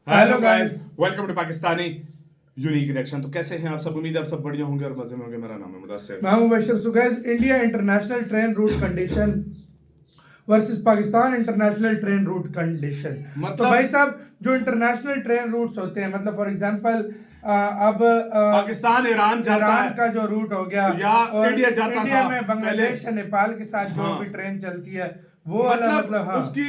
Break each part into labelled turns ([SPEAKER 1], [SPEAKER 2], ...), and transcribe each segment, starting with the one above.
[SPEAKER 1] Hello guys, welcome to Pakistani unique reaction. तो कैसे हैं आप सब? उम्मीद है आप सब बढ़िया होंगे और मजे में होंगे। मेरा नाम है मुदस्सिर।
[SPEAKER 2] मैं हूं Bashar. So guys, India international train route condition versus Pakistan international train route condition. तो भाई साहब, जो इंटरनेशनल ट्रेन रूट्स होते हैं, मतलब फॉर एग्जांपल अब
[SPEAKER 1] पाकिस्तान ईरान जाता
[SPEAKER 2] ईरान
[SPEAKER 1] है
[SPEAKER 2] का जो रूट हो गया,
[SPEAKER 1] या
[SPEAKER 2] और
[SPEAKER 1] इंडिया जाता
[SPEAKER 2] इंडिया
[SPEAKER 1] था
[SPEAKER 2] में बांग्लादेश या नेपाल के साथ जो
[SPEAKER 1] हाँ।
[SPEAKER 2] भी ट्रेन चलती है वो वाला, मतलब हाँ,
[SPEAKER 1] उसकी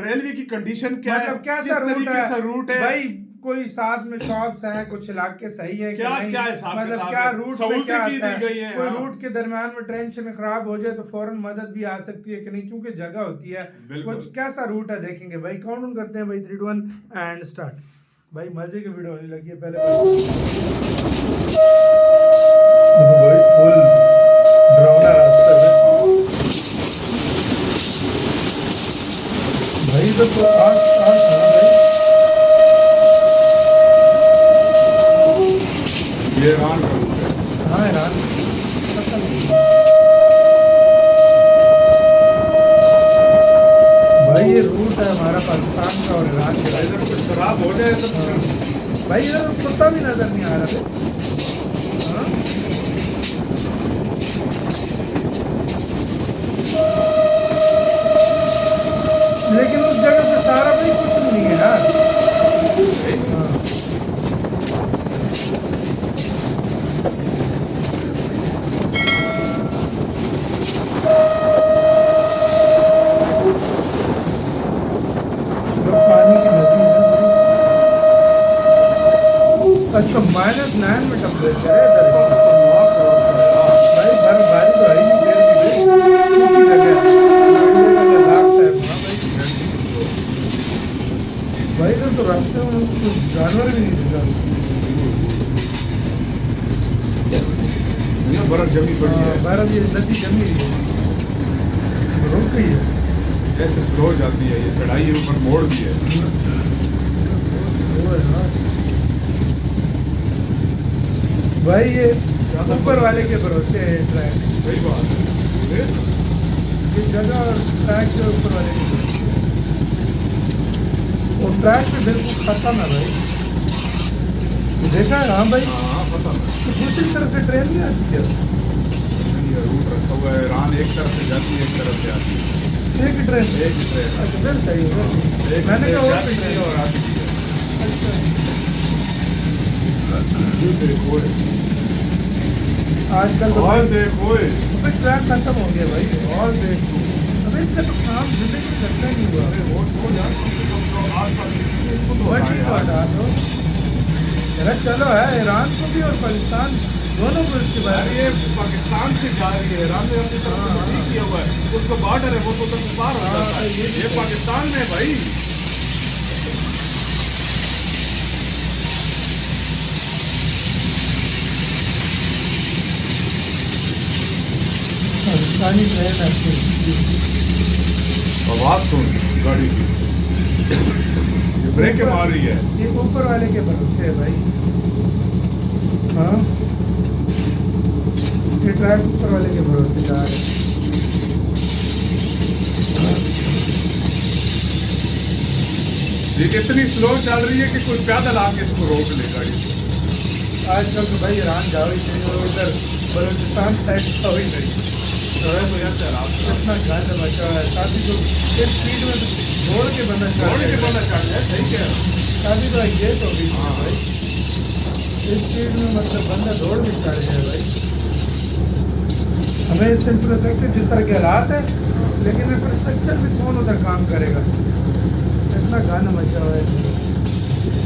[SPEAKER 1] रेलवे की कंडीशन क्या है,
[SPEAKER 2] मतलब कैसा
[SPEAKER 1] किस
[SPEAKER 2] रूट
[SPEAKER 1] तरीके से
[SPEAKER 2] है
[SPEAKER 1] रूट है
[SPEAKER 2] भाई। कोई साथ में शॉप्स हैं, कुछ इलाके सही है कि
[SPEAKER 1] क्या
[SPEAKER 2] नहीं,
[SPEAKER 1] क्या हिसाब
[SPEAKER 2] मतलब
[SPEAKER 1] किताब
[SPEAKER 2] क्या
[SPEAKER 1] है,
[SPEAKER 2] रूट पे
[SPEAKER 1] सहूलतें
[SPEAKER 2] क्या
[SPEAKER 1] की
[SPEAKER 2] आता
[SPEAKER 1] दी
[SPEAKER 2] है।
[SPEAKER 1] गई है।
[SPEAKER 2] कोई
[SPEAKER 1] हाँ।
[SPEAKER 2] रूट के दरमियान में ट्रेन श्रेन खराब हो जाए तो फौरन मदद भी आ सकती है कि नहीं, क्योंकि जगह होती है। कुछ कैसा रूट है देखेंगे भाई। काउंट डाउन करते हैं भाई, 3 2 1 एंड स्टार्ट। भाई मजे की वीडियो होने लगी है पहले भाई फुल डरावना रास्ता है भाई। इधर तो आग आग था भाई।
[SPEAKER 1] ये ईरान का रूट है।
[SPEAKER 2] हाँ ईरान पता नहीं भाई, ये रूट है हमारा पाकिस्तान का और ईरान के
[SPEAKER 1] भाई
[SPEAKER 2] रास्ते।
[SPEAKER 1] इधर कुछ खराब हो जाए तो
[SPEAKER 2] भाई इधर तो कुत्ता भी नजर नहीं आ रहा है। हाँ? लेकिन उस जगह पे सारा भाई कुछ भी नहीं है यार। हाँ। चलो पानी की नदी है भाई। अच्छा, -9 में टेम्परेचर है इधर। भाई बर्फबारी तो है ही नहीं, गिर भी गई, सूखी जगह है, जो इंडिया का लद्दाख टाइप। हाँ भाई, भाई इधर तो रास्ते में कुछ जानवर भी नहीं दिखा।
[SPEAKER 1] ये बर्फ जमी पड़ी है।
[SPEAKER 2] बर्फ, ये नदी जमी हुई है, रुक गई है।
[SPEAKER 1] ऐसे स्लो हो जाती है, ये चढ़ाई है, ऊपर मोड़ भी है।
[SPEAKER 2] वो है ना भाई, ये ऊपर वाले के भरोसे है ट्रैक।
[SPEAKER 1] सही बात है।
[SPEAKER 2] ये जगह और ट्रैक के ऊपर वाले के भरोसे है। और ट्रैक पे बिल्कुल खत्म है भाई, देखा है? हाँ भाई,
[SPEAKER 1] हाँ पता है।
[SPEAKER 2] तो दूसरी तरफ से ट्रेन नहीं आती है।
[SPEAKER 1] ये रूट रखा हुआ है, ईरान एक तरफ से जाती है, एक तरफ से आती है।
[SPEAKER 2] एक ही ट्रेन।
[SPEAKER 1] एक ही ट्रेन।
[SPEAKER 2] अच्छा फिर सही है। मैंने कहा और भी ट्रेन।
[SPEAKER 1] और आती है।
[SPEAKER 2] अच्छा,
[SPEAKER 1] ये देखो
[SPEAKER 2] आजकल तो
[SPEAKER 1] और
[SPEAKER 2] भाई
[SPEAKER 1] देखो
[SPEAKER 2] अबे ट्रैक खत्म हो गया भाई।
[SPEAKER 1] और देखो।
[SPEAKER 2] अबे इसका तो काम जिंदगी में करना ही नहीं हुआ।
[SPEAKER 1] वो तो यार कम से कम जो आसपास की चीजें इसको तो
[SPEAKER 2] बट
[SPEAKER 1] हटाएं
[SPEAKER 2] ही तो
[SPEAKER 1] यार।
[SPEAKER 2] हटा दो। चलो चलो है, ईरान को भी और पाकिस्तान दोनों को इसके
[SPEAKER 1] यार
[SPEAKER 2] बारे
[SPEAKER 1] ये
[SPEAKER 2] में।
[SPEAKER 1] पाकिस्तान से जा रही है, ईरान ने अपनी तरफ से तो ठीक किया हुआ है, उसका बॉर्डर है वो तो उधर से पार हो जाता है। ये पाकिस्तान में है भाई।
[SPEAKER 2] पाकिस्तानी ट्रेन अच्छी
[SPEAKER 1] आवाज सुन गाड़ी की, ये ब्रेक मार रही है।
[SPEAKER 2] ये ऊपर वाले के भरोसे है भाई। हाँ, ये ट्रैक ऊपर वाले के भरोसे जा रहे हैं।
[SPEAKER 1] ये इतनी स्लो चल रही है कि कोई पैदल आके इसको रोक ले गाड़ी को।
[SPEAKER 2] आजकल तो भाई ईरान जाओ ही नहीं, और उधर बलूचिस्तान साइड जाओ ही नहीं।
[SPEAKER 1] तो यार
[SPEAKER 2] इतना गंद मचा है, काफी तो इस स्पीड में दौड़ के बंदा चढ़
[SPEAKER 1] के
[SPEAKER 2] जाएगा।
[SPEAKER 1] बंदा चढ़ जाए, सही कह रहा हूँ।
[SPEAKER 2] काफी तो ये तो भी
[SPEAKER 1] हाँ।
[SPEAKER 2] भाई, इस स्पीड में मतलब बंदा दौड़ के चढ़ जाए भाई। हमें इस इंफ्रास्ट्रक्चर जिस तरह के हालात है, लेकिन इंफ्रास्ट्रक्चर भी कौन उधर काम करेगा, इतना गंद मचा हुआ है।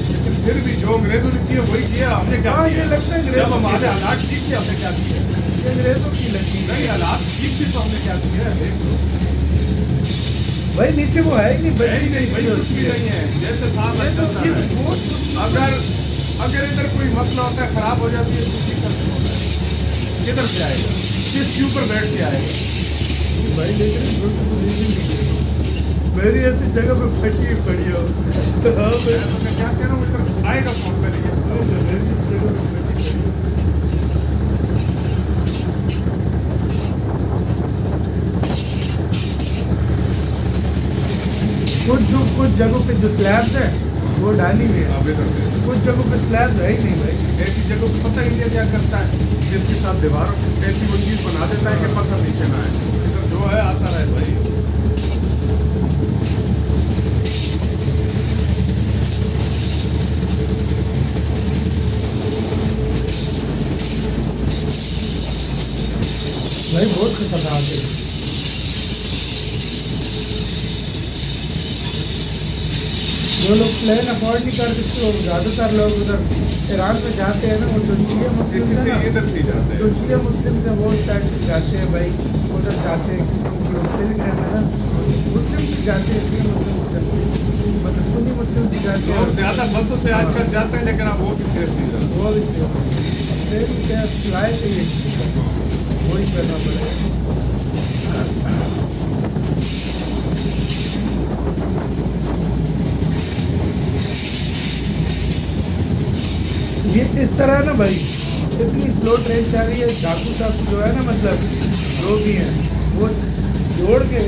[SPEAKER 1] लेकिन फिर भी जो अंग्रेजों ने किया वही किया, हमने क्या
[SPEAKER 2] हाँ,
[SPEAKER 1] किया?
[SPEAKER 2] ये लगता है
[SPEAKER 1] जब
[SPEAKER 2] अंग्रेजों
[SPEAKER 1] हमारे
[SPEAKER 2] की-
[SPEAKER 1] हालात ठीक थे हमने क्या किया?
[SPEAKER 2] ये अंग्रेजों की लगी
[SPEAKER 1] नहीं, हालात ठीक थे तो हमने क्या किया? देख लो।
[SPEAKER 2] भाई, नीचे वो है ही नहीं भाई।
[SPEAKER 1] है ही नहीं भाई, कुछ भी नहीं है, जैसे था
[SPEAKER 2] ये
[SPEAKER 1] वैसे
[SPEAKER 2] तो
[SPEAKER 1] चलता
[SPEAKER 2] सिर्फ
[SPEAKER 1] है।
[SPEAKER 2] वोट
[SPEAKER 1] अगर अगर इधर कोई मसला होता है, खराब हो जाती है, तो ठीक करते होता है, किधर से आएगा? किसके ऊपर बैठ के आएगा?
[SPEAKER 2] भाई, लेकिन मेरी ऐसी जगह पे फटी हुई पड़ी हो। हाँ भाई,
[SPEAKER 1] तो मैं क्या कह रहा हूँ, इधर आएगा कौन पहले ये बताओ।
[SPEAKER 2] मेरी इस जगह पे फटी पड़ी हो। कुछ जगहों पे जो स्लैब्स है वो डाली हुई है।
[SPEAKER 1] अब इधर देखो।
[SPEAKER 2] कुछ जगहों पे स्लैब है ही नहीं भाई।
[SPEAKER 1] ऐसी जगह पे पता इंडिया क्या करता है, जिसके साथ दीवारों ऐसी वो चीज बना देता है कि पत्थर नीचे ना आए। इधर जो है आता रहे भाई।
[SPEAKER 2] भाई बहुत खतरनाक है। जो लोग प्लेन अफोर्ड नहीं कर सकते वो ज़्यादातर लोग उधर ईरान में जाते हैं ना, वो जो शिया मुस्लिम
[SPEAKER 1] इसी
[SPEAKER 2] है
[SPEAKER 1] से
[SPEAKER 2] ना,
[SPEAKER 1] इधर से ही जाते
[SPEAKER 2] जो
[SPEAKER 1] हैं।
[SPEAKER 2] शिया मुस्लिम है वो साइड से जाते हैं भाई, उधर जाते हैं क्योंकि वो टेलीग्राम है ना, मुस्लिम से जाते हैं, शिया मुस्लिम से जाते हैं, मतलब सुन्नी मुस्लिम से जाते हैं।
[SPEAKER 1] लोग ज्यादा बसों से आजकल जाते हैं, लेकिन अब वो भी सेफ नहीं रहता।
[SPEAKER 2] वो भी ट्रेन क्या फ्लाई चाहिए, वही करना पड़ेगा। ये इस तरह है ना भाई, इतनी स्लो ट्रेन चल रही है, डाकू टाकू जो है ना, मतलब जो भी है वो जोड़ के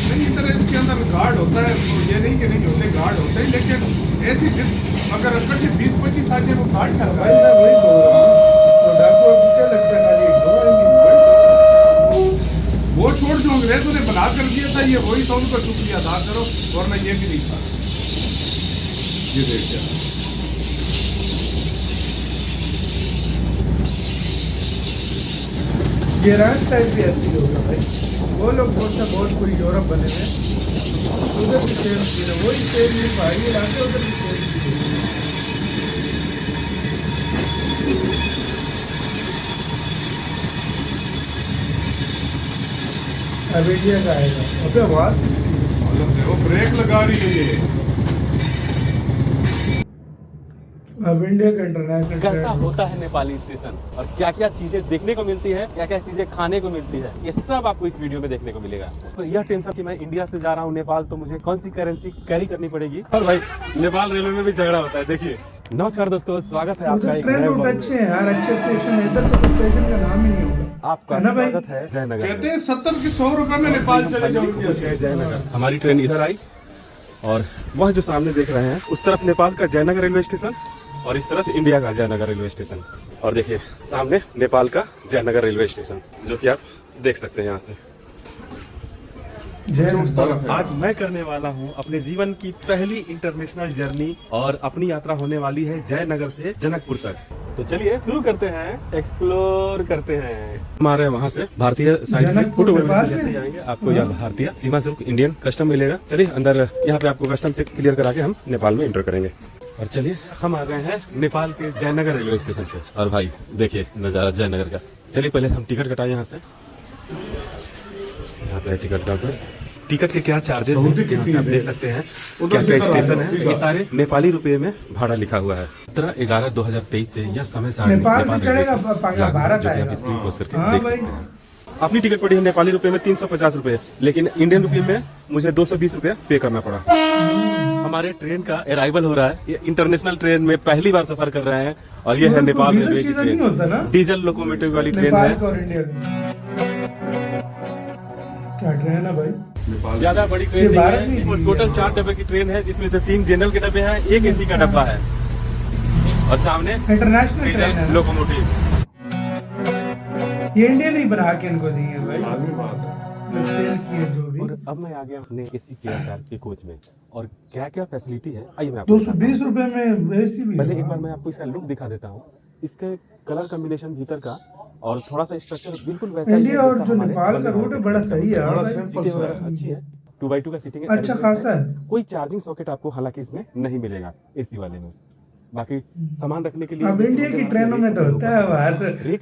[SPEAKER 1] नहीं, इधर इसके अंदर गार्ड होता है, तो ये नहीं कि नहीं होते, गार्ड होते हैं, लेकिन ऐसी अगर इकट्ठे 20-25 आ जाए वो गार्ड कर रहा
[SPEAKER 2] भाई
[SPEAKER 1] है।
[SPEAKER 2] मैं वही बोल रहा हूँ, तो डाकू को क्या लगता है खाली दो आएंगे?
[SPEAKER 1] वो छोड़ जो अंग्रेजों ने बना कर दिया था, ये वही था, उनका शुक्रिया अदा करो, वरना ये भी नहीं था। ये देखिए
[SPEAKER 2] ये ईरान साइड भी ऐसे ही होगा भाई, वो लोग बहुत कोई यूरोप बने हुए हैं, उधर भी सेम चीज है, वही सेम ही पहाड़ी इलाके, उधर भी सेम चीज है। अब इंडिया का आएगा, अबे आवाज
[SPEAKER 1] वो ब्रेक लगा रही है ये।
[SPEAKER 2] अब इंडिया का इंटरनेशनल
[SPEAKER 3] कैसा होता है नेपाली स्टेशन और क्या क्या चीजें देखने को मिलती है, क्या क्या चीजें खाने को मिलती है, ये सब आपको इस वीडियो में देखने को मिलेगा। तो यह टेंशन कि मैं इंडिया से जा रहा हूँ नेपाल, तो मुझे कौन सी करेंसी कैरी करनी पड़ेगी। और भाई नेपाल रेलवे में भी झगड़ा होता है, देखिए। नमस्कार दोस्तों, स्वागत है आपका एक
[SPEAKER 2] ट्रेन
[SPEAKER 3] नए
[SPEAKER 2] रूट
[SPEAKER 3] vlog में।
[SPEAKER 2] अच्छे हैं यार, अच्छे स्टेशन है, इधर तो स्टेशन का नाम ही नहीं होगा।
[SPEAKER 3] आपका
[SPEAKER 2] है ना भाई?
[SPEAKER 3] स्वागत है जयनगर
[SPEAKER 1] कहते
[SPEAKER 3] में।
[SPEAKER 1] हैं 70 के 100 रुपए में नेपाल चले जाओ।
[SPEAKER 3] पहुंच गए जयनगर। हमारी ट्रेन इधर आई और वह जो सामने देख रहे हैं उस तरफ नेपाल का जयनगर रेलवे स्टेशन और इस तरफ इंडिया का जयनगर रेलवे स्टेशन। और देखिए सामने नेपाल का जयनगर रेलवे स्टेशन, जो कि आप देख सकते हैं यहाँ से। आज मैं करने वाला हूँ अपने जीवन की पहली इंटरनेशनल जर्नी और अपनी यात्रा होने वाली है जयनगर से जनकपुर तक। तो चलिए शुरू करते हैं, एक्सप्लोर करते हैं। हमारे वहाँ से भारतीय साइड से
[SPEAKER 2] जनकपुर
[SPEAKER 3] फोटो
[SPEAKER 2] नेपाल
[SPEAKER 3] से जैसे
[SPEAKER 2] में?
[SPEAKER 3] ही आएंगे आपको यहाँ भारतीय सीमा शुल्क इंडियन कस्टम मिलेगा। चलिए अंदर यहाँ पे आपको कस्टम से क्लियर करा के हम नेपाल में एंटर करेंगे। और चलिए हम आ गए हैं नेपाल के जयनगर रेलवे स्टेशन पे। और भाई देखिए नजारा जयनगर का। चलिए पहले हम टिकट कटाए यहाँ से। यहाँ पे टिकट काउंटर, टिकट के क्या चार्जेस हैं यहाँ से आप देख सकते हैं, क्या क्या स्टेशन है। ये सारे नेपाली रुपए में भाड़ा लिखा हुआ है। 17/11/2023 से यह समय सारणी
[SPEAKER 2] नेपाल से चढ़ेगा
[SPEAKER 3] रेलवे की
[SPEAKER 2] भारत
[SPEAKER 3] लागू है, जो कि
[SPEAKER 2] आएगा।
[SPEAKER 3] आप स्क्रीन पोस्ट करके
[SPEAKER 2] हाँ
[SPEAKER 3] देख
[SPEAKER 2] भाई।
[SPEAKER 3] सकते हैं। अपनी टिकट पड़ी है नेपाली रुपए में 350 रुपए, लेकिन इंडियन रुपए में मुझे 220 रुपए पे करना पड़ा। हमारे ट्रेन का अराइवल हो रहा है। ये इंटरनेशनल ट्रेन में पहली बार सफर कर रहे हैं और ये है
[SPEAKER 2] उधर
[SPEAKER 3] नेपाल
[SPEAKER 2] तो
[SPEAKER 3] रेलवे की
[SPEAKER 2] सीजन नहीं होता ना?
[SPEAKER 3] ट्रेन, डीजल लोकोमोटिव वाली ट्रेन
[SPEAKER 2] नेपाल
[SPEAKER 3] है।
[SPEAKER 2] का और इंडिया का क्या ट्रेन है भाई?
[SPEAKER 3] ज्यादा बड़ी
[SPEAKER 2] ये
[SPEAKER 3] ट्रेन नहीं
[SPEAKER 2] भारत
[SPEAKER 3] है,
[SPEAKER 2] नहीं
[SPEAKER 3] वो
[SPEAKER 2] है।
[SPEAKER 3] टोटल 4 डब्बे की ट्रेन है, जिसमें से 3 जनरल के डब्बे हैं, 1 एसी का डब्बा है और सामने
[SPEAKER 2] इंटरनेशनल ट्रेन है
[SPEAKER 3] डीजल
[SPEAKER 2] ना?
[SPEAKER 3] लोकोमोटिव।
[SPEAKER 2] ये इंडिया नहीं बना के इनको दी है भाई,
[SPEAKER 1] आदमी बात है।
[SPEAKER 2] सेल की है जो भी।
[SPEAKER 3] और अब मैं आ गया अपने एसी चेयर कार के कोच में और क्या क्या फैसिलिटी है आइए मैं आपको
[SPEAKER 2] 220 रुपए में एसी भी
[SPEAKER 3] पहले
[SPEAKER 2] है।
[SPEAKER 3] एक बार मैं आपको इसका लुक दिखा देता हूँ। इसके कलर कॉम्बिनेशन भीतर का और थोड़ा सा स्ट्रक्चर बिल्कुल वैसा ही है
[SPEAKER 2] इंडिया और
[SPEAKER 3] जैसा
[SPEAKER 2] जो
[SPEAKER 3] हमारे
[SPEAKER 2] नेपाल
[SPEAKER 3] वंदे
[SPEAKER 2] का रूट
[SPEAKER 3] भारत
[SPEAKER 2] है बड़ा
[SPEAKER 3] एक्सप्रेस
[SPEAKER 2] सही है
[SPEAKER 3] का।
[SPEAKER 2] यार
[SPEAKER 1] बड़ा
[SPEAKER 2] भाई।
[SPEAKER 1] सिंपल
[SPEAKER 3] सीटें
[SPEAKER 1] सा
[SPEAKER 3] वगैरह
[SPEAKER 1] है।
[SPEAKER 3] अच्छी है, 2x2 का सीटिंग
[SPEAKER 2] अच्छा खासा है।
[SPEAKER 3] कोई चार्जिंग सॉकेट आपको हालांकि इसमें नहीं मिलेगा एसी वाले में। बाकी सामान रखने के लिए
[SPEAKER 2] अब इंडिया की ट्रेनों में तो होता है,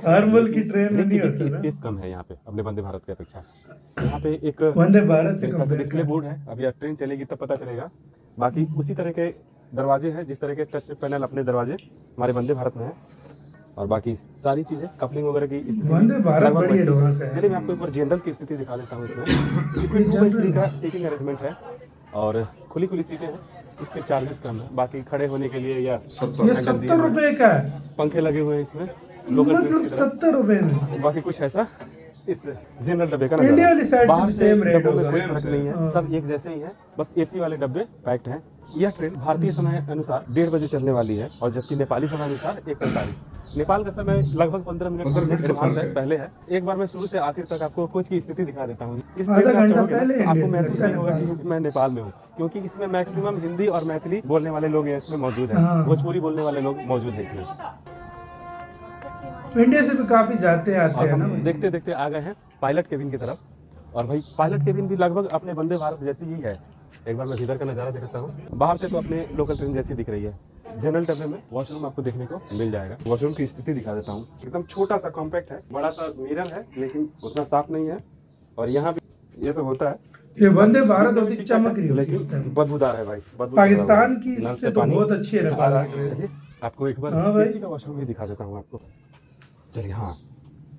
[SPEAKER 2] हर मुल्क की ट्रेन में नहीं होता ना।
[SPEAKER 3] स्पेस कम है यहाँ पे अपने वंदे भारत की अपेक्षा। यहाँ पे एक
[SPEAKER 2] वंदे भारत से
[SPEAKER 3] मेरे ख्याल से डिस्प्ले
[SPEAKER 2] कंपेयर
[SPEAKER 3] बोर्ड है, अभी आप ट्रेन चलेगी तब पता चलेगा। बाकी उसी तरह के दरवाजे हैं जिस तरह के टच पैनल अपने दरवाजे हमारे वंदे भारत में है। और बाकी सारी चीजें कपलिंग वगैरह की स्थिति
[SPEAKER 2] वंदे भारत
[SPEAKER 3] लगभग
[SPEAKER 2] बड़ी
[SPEAKER 3] वैसी
[SPEAKER 2] एडवांस है।
[SPEAKER 3] चलिए मैं आपको एक बार जनरल की स्थिति दिखा देता हूँ इसमें। इसमें
[SPEAKER 2] ये
[SPEAKER 3] 2x3
[SPEAKER 2] जनरल
[SPEAKER 3] का सीटिंग अरेंजमेंट है और खुली खुली सीटें हैं, इसके चार्जेस कम है। बाकी खड़े होने के लिए या
[SPEAKER 2] ये
[SPEAKER 3] 70
[SPEAKER 2] 70 रुपए का है,
[SPEAKER 3] पंखे लगे हुए हैं इसमें लोकल
[SPEAKER 2] मतलब 70 रुपए में।
[SPEAKER 3] बाकी कुछ ऐसा इस जनरल डब्बे का
[SPEAKER 2] इंडिया वाली
[SPEAKER 3] नजारा।
[SPEAKER 2] साइड से
[SPEAKER 3] बाहर
[SPEAKER 2] भी
[SPEAKER 3] से
[SPEAKER 2] सेम रेट
[SPEAKER 3] डब्बों में
[SPEAKER 2] होगा।
[SPEAKER 3] कोई फर्क नहीं है,
[SPEAKER 2] हाँ।
[SPEAKER 3] सब एक जैसे ही है, बस एसी वाले डब्बे पैक्ड हैं। यह ट्रेन भारतीय समय अनुसार 1:30 बजे चलने वाली है और जबकि नेपाली समय अनुसार 1:45। नेपाल का समय लगभग 15 मिनट
[SPEAKER 1] 15 मिनट का
[SPEAKER 3] एडवांस
[SPEAKER 1] फर्क
[SPEAKER 3] है,
[SPEAKER 1] है।
[SPEAKER 3] पहले है। एक बार मैं शुरू से आखिर तक आपको कोच की स्थिति दिखा देता हूँ। इस
[SPEAKER 2] आधा
[SPEAKER 3] ट्रेन में आप
[SPEAKER 2] घंटा
[SPEAKER 3] चढ़ोगे ना,
[SPEAKER 2] पहले
[SPEAKER 3] तो आपको
[SPEAKER 2] इंडिया से
[SPEAKER 3] महसूस नहीं होगा
[SPEAKER 2] नेपाल।
[SPEAKER 3] कि मैं नेपाल में हूँ, क्योंकि इसमें मैक्सिमम हिंदी और मैथिली बोलने वाले लोग हैं, इसमें मौजूद है,
[SPEAKER 2] हाँ।
[SPEAKER 3] भोजपुरी बोलने वाले लोग मौजूद है इसमें।
[SPEAKER 2] इंडिया से भी काफी जाते आते
[SPEAKER 3] और
[SPEAKER 2] हैं ना
[SPEAKER 3] हम
[SPEAKER 2] भाई।
[SPEAKER 3] देखते देखते आ गए हैं पायलट केबिन की तरफ। और भाई पायलट केबिन भी लगभग अपने वंदे भारत जैसी ही है। एक बार मैं भीतर का नजारा दिखाता हूँ। बाहर से तो अपने लोकल ट्रेन जैसी दिख रही है। जनरल डब्बे में वॉशरूम आपको देखने को मिल जाएगा। वॉशरूम की स्थिति दिखा देता हूँ। एकदम छोटा सा कॉम्पैक्ट है, बड़ा सा मिरर है लेकिन उतना साफ नहीं है। और यहाँ भी ये सब होता है,
[SPEAKER 2] ये वंदे भारत होती चमक रही होती है इस
[SPEAKER 3] लेकिन
[SPEAKER 2] टाइम।
[SPEAKER 3] बदबूदार है भाई, बदबू
[SPEAKER 2] पाकिस्तान की
[SPEAKER 3] नल
[SPEAKER 2] इससे
[SPEAKER 3] से
[SPEAKER 2] तो
[SPEAKER 3] पानी
[SPEAKER 2] बहुत अच्छी है
[SPEAKER 3] आ रहा
[SPEAKER 2] नेपाल
[SPEAKER 3] है।
[SPEAKER 2] की।
[SPEAKER 3] चलिए आपको एक बार
[SPEAKER 2] हाँ भाई।
[SPEAKER 3] एसी का वॉशरूम भी दिखा देता हूँ आपको। चलिए हाँ,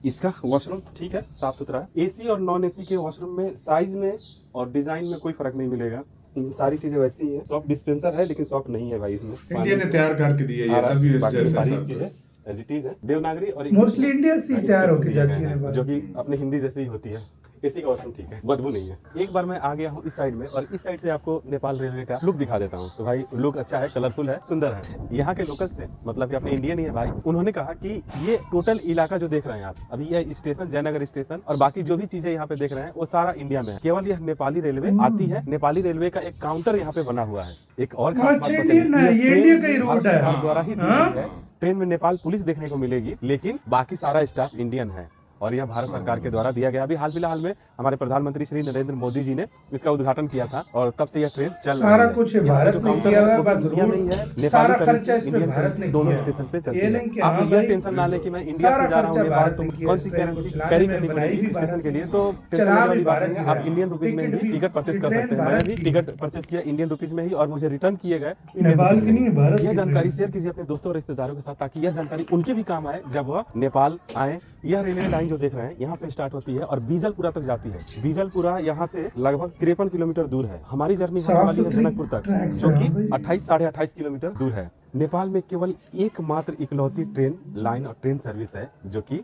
[SPEAKER 3] इसका वॉशरूम ठीक है, साफ सुथरा है। एसी और नॉन एसी के वॉशरूम में साइज में और डिजाइन में कोई फर्क नहीं मिलेगा, सारी चीजें वैसी ही है। सॉफ्ट डिस्पेंसर है लेकिन सॉफ्ट नहीं है भाई इसमें।
[SPEAKER 1] इंडिया ने तैयार करके दी है
[SPEAKER 3] आ
[SPEAKER 1] ये,
[SPEAKER 3] रहा है,
[SPEAKER 1] तभी
[SPEAKER 3] बाकी
[SPEAKER 1] जैसे
[SPEAKER 3] सारी
[SPEAKER 1] ऐसा
[SPEAKER 3] चीजें एज इट इज है। देवनागरी और
[SPEAKER 2] Mostly इंडिया से ही तैयार होके जाती है नेपाल।
[SPEAKER 3] जो कि अपनी हिंदी जैसी ही होती है। एसी का वॉशरूम ठीक है, बदबू नहीं है। एक बार मैं आ गया हूँ इस साइड में और इस साइड से आपको नेपाल रेलवे का लुक दिखा देता हूँ। तो भाई लुक अच्छा है, कलरफुल है, सुंदर है। यहाँ के लोकल से मतलब कि अपने इंडियन ही है भाई, उन्होंने कहा कि ये टोटल इलाका जो देख रहे हैं आप अभी, ये स्टेशन जयनगर स्टेशन और बाकी जो भी चीजें यहाँ पे देख रहे हैं वो सारा इंडिया में है। केवल यह नेपाली रेलवे आती है। नेपाली रेलवे का एक काउंटर यहाँ पे बना हुआ है। एक और खास बात
[SPEAKER 2] अच्छा,
[SPEAKER 3] बता दें,
[SPEAKER 2] इंडियन है, ये
[SPEAKER 3] ट्रेन
[SPEAKER 2] इंडिया का ही
[SPEAKER 3] भारत
[SPEAKER 2] रूट है।
[SPEAKER 3] सरकार द्वारा ही दी
[SPEAKER 2] हाँ?
[SPEAKER 3] गई है। ट्रेन में नेपाल पुलिस देखने को मिलेगी लेकिन बाकी सारा स्टाफ इंडियन है और यह भारत सरकार के द्वारा दिया गया। अभी हाल फिलहाल में हमारे प्रधानमंत्री श्री नरेंद्र मोदी जी ने इसका उद्घाटन किया था और तब से यह ट्रेन चल
[SPEAKER 2] सारा
[SPEAKER 3] रही है।
[SPEAKER 2] कुछ है,
[SPEAKER 3] यहाँ
[SPEAKER 2] भारत
[SPEAKER 3] जो
[SPEAKER 2] ने
[SPEAKER 3] काउंटर
[SPEAKER 2] किया
[SPEAKER 3] है,
[SPEAKER 2] हुआ है,
[SPEAKER 3] वो
[SPEAKER 2] बस
[SPEAKER 3] इंडिया में ही
[SPEAKER 2] रूट,
[SPEAKER 3] है। नेपाली
[SPEAKER 2] सारा
[SPEAKER 3] करेंसी,
[SPEAKER 2] खर्चा इस पे
[SPEAKER 3] इंडियन
[SPEAKER 2] भारत
[SPEAKER 3] करेंसी
[SPEAKER 2] ने
[SPEAKER 3] दोनों
[SPEAKER 2] किया है।
[SPEAKER 3] स्टेशन पे चलती
[SPEAKER 2] ये
[SPEAKER 3] है।
[SPEAKER 2] नहीं कि
[SPEAKER 3] आप
[SPEAKER 2] हाँ
[SPEAKER 3] ये
[SPEAKER 2] भाई,
[SPEAKER 3] टेंशन ना ले कि मैं इंडिया
[SPEAKER 2] सारा
[SPEAKER 3] से जा रहा
[SPEAKER 2] खर्चा
[SPEAKER 3] हूँ नेपाल,
[SPEAKER 2] भारत
[SPEAKER 3] तो
[SPEAKER 2] ने किया
[SPEAKER 3] कौन
[SPEAKER 2] है।
[SPEAKER 3] सी
[SPEAKER 2] ट्रेन को
[SPEAKER 3] करेंसी
[SPEAKER 2] चलाने
[SPEAKER 3] कैरी
[SPEAKER 2] में
[SPEAKER 3] करनी
[SPEAKER 2] बनाई
[SPEAKER 3] पड़ेगी
[SPEAKER 2] भी
[SPEAKER 3] स्टेशन
[SPEAKER 2] भारत
[SPEAKER 3] के लिए,
[SPEAKER 2] ने।
[SPEAKER 3] तो टेंशन
[SPEAKER 2] चला
[SPEAKER 3] लेने
[SPEAKER 2] भी
[SPEAKER 3] वाली बात
[SPEAKER 2] भारत
[SPEAKER 3] नहीं
[SPEAKER 2] की
[SPEAKER 3] है। आप
[SPEAKER 2] है।
[SPEAKER 3] इंडियन रुपीज में
[SPEAKER 2] टिकट
[SPEAKER 3] ही
[SPEAKER 2] भी-
[SPEAKER 3] टिकट परचेज कर
[SPEAKER 2] ट्रेन
[SPEAKER 3] सकते हैं।
[SPEAKER 2] भारत
[SPEAKER 3] मैंने भी
[SPEAKER 2] की
[SPEAKER 3] टिकट परचेज किया इंडियन रुपीज में ही और मुझे रिटर्न किए गए इंडियन
[SPEAKER 2] नेपाल
[SPEAKER 3] रुपीज
[SPEAKER 2] की
[SPEAKER 3] में।
[SPEAKER 2] नहीं है, भारत
[SPEAKER 3] यह
[SPEAKER 2] की
[SPEAKER 3] जानकारी
[SPEAKER 2] ट्रेन।
[SPEAKER 3] शेयर कीजिए अपने दोस्तों और रिश्तेदारों के साथ ताकि यह जानकारी उनके भी काम आए जब वह नेपाल आए। यह रेलवे लाइन जो देख रहे हैं यहाँ से स्टार्ट होती है और बीजलपुरा तक जाती है। बीजलपुरा यहाँ से लगभग 53 किलोमीटर दूर है। हमारी जर्नी होने
[SPEAKER 2] साफ
[SPEAKER 3] वाली है
[SPEAKER 2] सुथरी
[SPEAKER 3] जनकपुर तक,
[SPEAKER 2] ट्रैक्स
[SPEAKER 3] जो कि
[SPEAKER 2] हैं भाई।
[SPEAKER 3] 28 साढ़े 28 किलोमीटर दूर है। नेपाल में केवल एकमात्र इकलौती ट्रेन लाइन और ट्रेन सर्विस है जो कि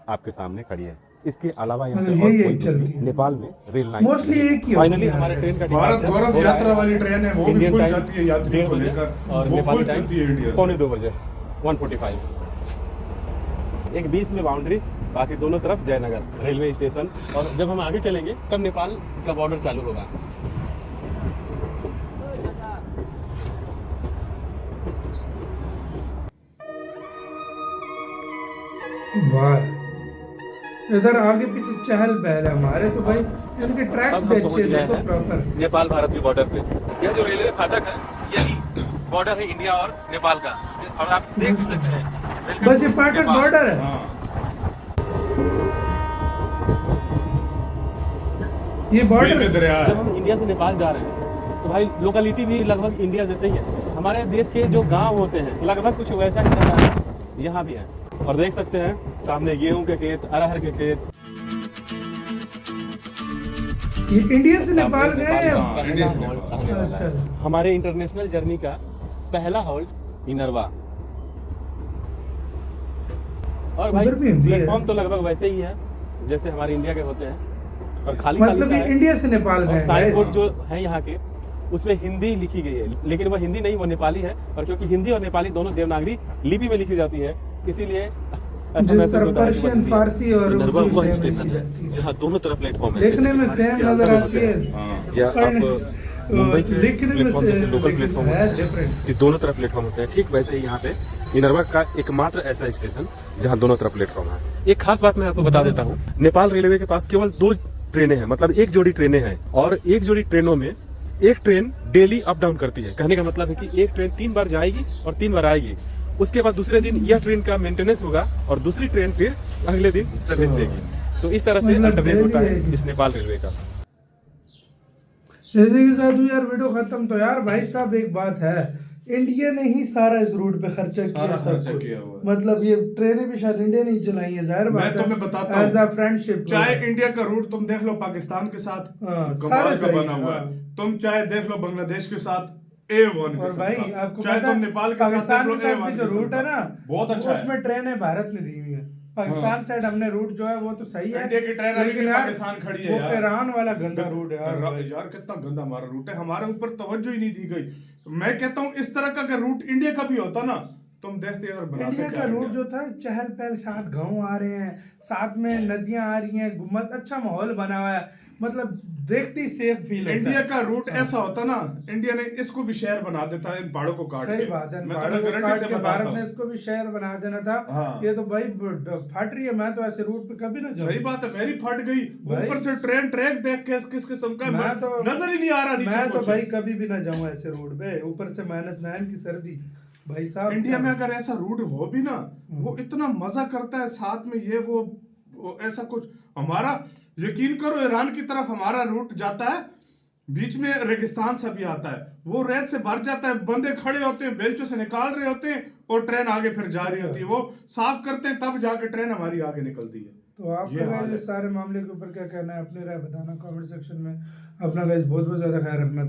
[SPEAKER 3] आपके सामने खड़ी है। इसके अलावा यहाँ पे
[SPEAKER 2] मतलब
[SPEAKER 3] और
[SPEAKER 2] यही
[SPEAKER 3] कोई
[SPEAKER 2] एक चलती है।
[SPEAKER 3] नेपाल में रेल लाइन
[SPEAKER 2] Mostly एक ही होती
[SPEAKER 3] फाइनली
[SPEAKER 2] है
[SPEAKER 3] हमारे
[SPEAKER 2] यार।
[SPEAKER 3] ट्रेन का
[SPEAKER 1] भारत
[SPEAKER 3] departure
[SPEAKER 1] गौरव
[SPEAKER 3] हो रहा
[SPEAKER 1] यात्रा वाली ट्रेन है, वो भी
[SPEAKER 3] इंडियन
[SPEAKER 1] फुल
[SPEAKER 3] टाइम
[SPEAKER 1] जाती है यात्रियों
[SPEAKER 3] 1:30
[SPEAKER 1] को
[SPEAKER 3] बजे
[SPEAKER 1] लेकर,
[SPEAKER 3] और
[SPEAKER 1] वो
[SPEAKER 3] नेपाली
[SPEAKER 1] फुल
[SPEAKER 3] टाइम
[SPEAKER 1] चलती है इंडिया से।
[SPEAKER 3] 2:45 बजे 1:45। एक 20 में बाउंड्री, बाकी दोनों तरफ जयनगर रेलवे स्टेशन। और जब हम आगे चलेंगे तब नेपाल का बॉर्डर चालू होगा।
[SPEAKER 2] वाह, इधर आगे पीछे चहल पहल है हमारे तो भाई। इनके ट्रैक्स
[SPEAKER 3] अब
[SPEAKER 2] भी
[SPEAKER 3] हम
[SPEAKER 2] अच्छे
[SPEAKER 3] पहुंच
[SPEAKER 2] हैं,
[SPEAKER 3] गए
[SPEAKER 2] देखो
[SPEAKER 3] हैं
[SPEAKER 2] प्रॉपर।
[SPEAKER 3] नेपाल भारत के बॉर्डर पे। यह जो रेलवे फाटक है यही बॉर्डर है इंडिया और नेपाल का, और आप देख भी सकते हैं। Welcome
[SPEAKER 2] बस ये
[SPEAKER 3] to
[SPEAKER 2] फाटक
[SPEAKER 3] नेपाल।
[SPEAKER 2] बॉर्डर है।
[SPEAKER 1] हाँ,
[SPEAKER 2] ये बॉर्डर
[SPEAKER 1] बीच में दरिया
[SPEAKER 3] जब
[SPEAKER 1] है।
[SPEAKER 3] हम इंडिया से नेपाल जा रहे हैं तो भाई लोकेलिटी भी लगभग इंडिया जैसे ही है। हमारे देश के जो गांव होते हैं लगभग कुछ वैसा ही नजारा यहाँ भी है। और देख सकते हैं सामने गेहूं के खेत, अरहर के खेत।
[SPEAKER 2] ये इंडिया से नेपाल
[SPEAKER 3] सामने
[SPEAKER 2] गए हैं।
[SPEAKER 3] का
[SPEAKER 1] हाँ,
[SPEAKER 3] पहला
[SPEAKER 1] इंडिया से
[SPEAKER 3] हॉल्ट
[SPEAKER 1] नेपाल।
[SPEAKER 3] आने वाला है।
[SPEAKER 2] अच्छा।
[SPEAKER 3] हमारे इंटरनेशनल जर्नी का पहला हॉल्ट इनरवा। और भाई
[SPEAKER 2] उधर भी हिंदी है।
[SPEAKER 3] प्लेटफॉर्म तो लगभग वैसे ही है जैसे हमारे इंडिया के होते हैं और खाली
[SPEAKER 2] मतलब
[SPEAKER 3] खाली
[SPEAKER 2] ये इंडिया से नेपाल
[SPEAKER 3] और
[SPEAKER 2] गए हैं
[SPEAKER 3] साइन बोर्ड
[SPEAKER 2] guys।
[SPEAKER 3] जो है यहाँ के उसमें हिंदी लिखी गई है, लेकिन वो हिंदी नहीं, वो नेपाली है। और क्योंकि हिंदी और नेपाली दोनों देवनागरी लिपि में लिखी जाती है, इसीलिए ऐसा
[SPEAKER 2] जिस
[SPEAKER 3] महसूस
[SPEAKER 2] तरह
[SPEAKER 3] होता है कि वो
[SPEAKER 2] पर्शियन,
[SPEAKER 3] हिंदी है।
[SPEAKER 2] फारसी और
[SPEAKER 3] इनरवा
[SPEAKER 2] उर्दू
[SPEAKER 3] वह
[SPEAKER 2] सेम
[SPEAKER 3] स्टेशन
[SPEAKER 2] लिखी
[SPEAKER 3] है
[SPEAKER 2] जाती है।
[SPEAKER 3] जहाँ दोनों तरफ प्लेटफॉर्म है।
[SPEAKER 2] देखने में
[SPEAKER 3] जैसे कि
[SPEAKER 2] सेम
[SPEAKER 3] सियालदह
[SPEAKER 2] नजर
[SPEAKER 3] में
[SPEAKER 2] आती
[SPEAKER 3] होते
[SPEAKER 2] है।
[SPEAKER 3] हैं।
[SPEAKER 1] हाँ।
[SPEAKER 3] या
[SPEAKER 2] पर
[SPEAKER 3] आप मुंबई के
[SPEAKER 2] लिखने में
[SPEAKER 3] प्लेटफॉर्म जैसे
[SPEAKER 2] से-
[SPEAKER 3] लोकल
[SPEAKER 2] लेकिन
[SPEAKER 3] प्लेटफॉर्म
[SPEAKER 2] है
[SPEAKER 3] होते हैं
[SPEAKER 2] different।
[SPEAKER 3] कि दोनों तरफ प्लेटफॉर्म होते हैं, ठीक वैसे ही यहाँ पे इनरवा का एकमात्र ऐसा स्टेशन जहाँ दोनों तरफ प्लेटफॉर्म है। एक खास बात मैं आपको बता देता हूँ, नेपाल रेलवे के पास केवल 2 ट्रेनें हैं, मतलब एक जोड़ी ट्रेनें हैं और एक जोड़ी ट्रेनों में एक ट्रेन डेली अप डाउन करती है। कहने का मतलब है कि एक ट्रेन 3 बार जाएगी और 3 बार आएगी। उसके बाद दूसरे दिन यह ट्रेन का मेंटेनेंस होगा और दूसरी ट्रेन फिर अगले दिन सर्विस देगी। तो इस तरह से
[SPEAKER 2] मतलब
[SPEAKER 3] अल्टरनेट होता
[SPEAKER 2] daily
[SPEAKER 3] है
[SPEAKER 2] है।
[SPEAKER 3] इस नेपाल रेलवे का।
[SPEAKER 2] इसी के साथ हुई यार वीडियो खत्म। तो यार भाई साहब एक बात है, इंडिया ने ही सारा इस रूट पे खर्चा किया,
[SPEAKER 1] सारा
[SPEAKER 2] सब
[SPEAKER 1] खर्चा
[SPEAKER 2] कुछ।
[SPEAKER 1] किया हुआ है।
[SPEAKER 2] मतलब ये ट्रेनें भी शायद इंडिया ने ही चलाई है, जाहिर
[SPEAKER 1] मैं
[SPEAKER 2] बात है।
[SPEAKER 1] तुम्हें बताता
[SPEAKER 2] एज अ
[SPEAKER 1] हूँ,
[SPEAKER 2] फ्रेंडशिप।
[SPEAKER 1] चाहे इंडिया का रूट तुम देख लो पाकिस्तान के साथ
[SPEAKER 2] हाँ,
[SPEAKER 1] कमाल
[SPEAKER 2] सारे
[SPEAKER 1] का
[SPEAKER 2] सही
[SPEAKER 1] बना
[SPEAKER 2] है,
[SPEAKER 1] हुआ
[SPEAKER 2] हाँ।
[SPEAKER 1] है। तुम चाहे देख लो बांग्लादेश के साथ A1
[SPEAKER 2] और भाई आपको
[SPEAKER 1] चाहे
[SPEAKER 2] पता
[SPEAKER 1] तुम
[SPEAKER 2] है
[SPEAKER 1] नेपाल के साथ देख
[SPEAKER 2] पाकिस्तान
[SPEAKER 1] लो
[SPEAKER 2] के साथ भी
[SPEAKER 1] A1
[SPEAKER 2] जो रूट है ना,
[SPEAKER 1] बहुत अच्छा है।
[SPEAKER 2] उसमें ट्रेनें भारत ने दी हुई है। पाकिस्तान साइड हमने रूट जो है वो तो सही है,
[SPEAKER 1] इंडिया की ट्रेन अभी
[SPEAKER 2] लेकिन
[SPEAKER 1] भी
[SPEAKER 2] यार
[SPEAKER 1] पाकिस्तान खड़ी है
[SPEAKER 2] वो
[SPEAKER 1] यार।
[SPEAKER 2] ईरान वाला गंदा रूट है यार।
[SPEAKER 1] यार कितना गंदा हमारा रूट है, हमारे ऊपर तवज्जो ही नहीं दी गई। मैं कहता हूँ इस तरह का अगर रूट इंडिया का भी होता ना, तुम देखते और बनाते
[SPEAKER 2] इंडिया
[SPEAKER 1] क्या
[SPEAKER 2] का रूट
[SPEAKER 1] इंडिया।
[SPEAKER 2] जो था चहल पहल, साथ गाँव आ रहे हैं, साथ में नदियां आ रही हैं, गुम्बद, अच्छा माहौल बना हुआ है, मतलब देखते ही सेफ फील होता है।
[SPEAKER 1] इंडिया का रूट ऐसा होता ना, इंडिया ने इसको भी शहर बना देता है इन पहाड़ों को काट
[SPEAKER 2] सही
[SPEAKER 1] के।
[SPEAKER 2] बात है,
[SPEAKER 1] मैं
[SPEAKER 2] पहाड़ों
[SPEAKER 1] तुम्हें
[SPEAKER 2] को
[SPEAKER 1] गारंटी
[SPEAKER 2] काट
[SPEAKER 1] से
[SPEAKER 2] के
[SPEAKER 1] बताता
[SPEAKER 2] भारत ने
[SPEAKER 1] हूँ।
[SPEAKER 2] इसको भी शहर बना देना था।
[SPEAKER 1] हाँ।
[SPEAKER 2] ये तो भाई फट रही है, मैं तो ऐसे रूट पे कभी ना जाऊं।
[SPEAKER 1] सही बात है, मेरी फट गई
[SPEAKER 2] भाई।
[SPEAKER 1] ऊपर से ट्रेन ट्रैक देख के किस किस्म का
[SPEAKER 2] मैं तो
[SPEAKER 1] नजर ही नहीं आ रहा नीचे
[SPEAKER 2] मैं तो
[SPEAKER 1] कुछ।
[SPEAKER 2] भाई कभी भी ना जाऊं ऐसे रोड पे, ऊपर से -9 की सर्दी भाई साहब।
[SPEAKER 1] इंडिया में अगर ऐसा रूट हो भी ना, वो इतना मजा करता है, साथ में ये वो ऐसा कुछ हमारा, यकीन करो ईरान की तरफ हमारा रूट जाता है, बीच में रेगिस्तान सा भी आता है, वो रेत से भर जाता है, बंदे खड़े होते हैं बेंचों से निकाल रहे होते हैं और ट्रेन आगे फिर जा रही होती है, वो साफ करते हैं तब जाके ट्रेन हमारी आगे निकलती है।
[SPEAKER 2] तो
[SPEAKER 1] ये
[SPEAKER 2] आपका
[SPEAKER 1] हाल
[SPEAKER 2] गाइस
[SPEAKER 1] है।
[SPEAKER 2] इस सारे मामले के ऊपर क्या कहना है, अपनी राय बताना कमेंट सेक्शन में। अपना गाइस बहुत बहुत ज्यादा ख्याल रखना।